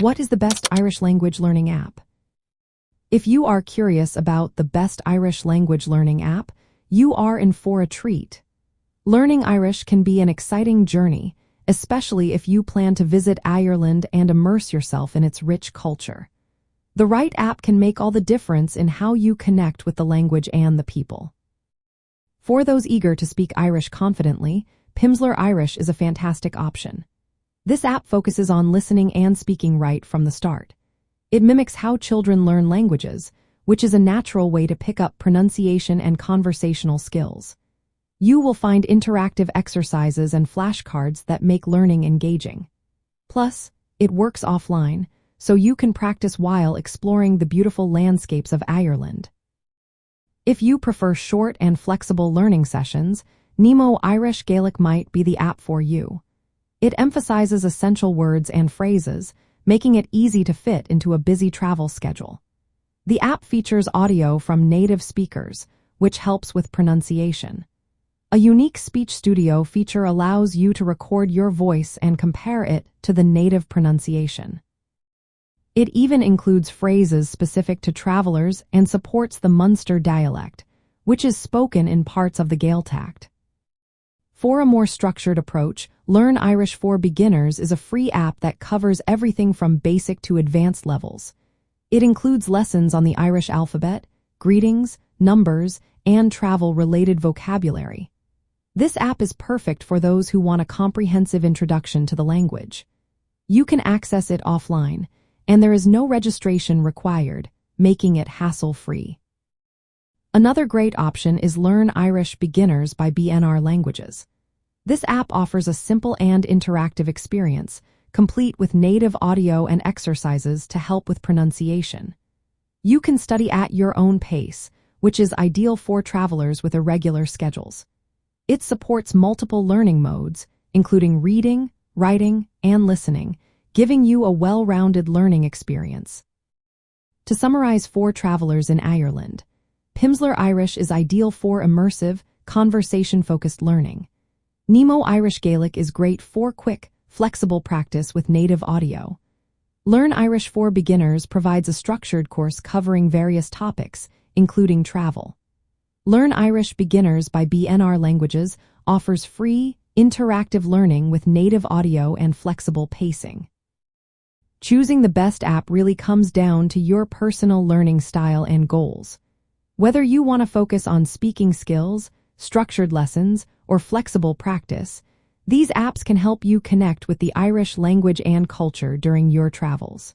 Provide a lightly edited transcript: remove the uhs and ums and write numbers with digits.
What is the best Irish language learning app? If you are curious about the best Irish language learning app, you are in for a treat. Learning Irish can be an exciting journey, especially if you plan to visit Ireland and immerse yourself in its rich culture. The right app can make all the difference in how you connect with the language and the people. For those eager to speak Irish confidently, Pimsleur Irish is a fantastic option. This app focuses on listening and speaking right from the start. It mimics how children learn languages, which is a natural way to pick up pronunciation and conversational skills. You will find interactive exercises and flashcards that make learning engaging. Plus, it works offline, so you can practice while exploring the beautiful landscapes of Ireland. If you prefer short and flexible learning sessions, Nemo Irish Gaelic might be the app for you. It emphasizes essential words and phrases, making it easy to fit into a busy travel schedule. The app features audio from native speakers, which helps with pronunciation. A unique speech studio feature allows you to record your voice and compare it to the native pronunciation. It even includes phrases specific to travelers and supports the Munster dialect, which is spoken in parts of the Gaeltacht. For a more structured approach, Learn Irish for Beginners is a free app that covers everything from basic to advanced levels. It includes lessons on the Irish alphabet, greetings, numbers, and travel-related vocabulary. This app is perfect for those who want a comprehensive introduction to the language. You can access it offline, and there is no registration required, making it hassle-free. Another great option is Learn Irish Beginners by BNR Languages. This app offers a simple and interactive experience, complete with native audio and exercises to help with pronunciation. You can study at your own pace, which is ideal for travelers with irregular schedules. It supports multiple learning modes, including reading, writing, and listening, giving you a well-rounded learning experience. To summarize for travelers in Ireland, Pimsleur Irish is ideal for immersive, conversation-focused learning. Nemo Irish Gaelic is great for quick, flexible practice with native audio. Learn Irish for Beginners provides a structured course covering various topics, including travel. Learn Irish Beginners by BNR Languages offers free, interactive learning with native audio and flexible pacing. Choosing the best app really comes down to your personal learning style and goals. Whether you want to focus on speaking skills, structured lessons, or flexible practice, these apps can help you connect with the Irish language and culture during your travels.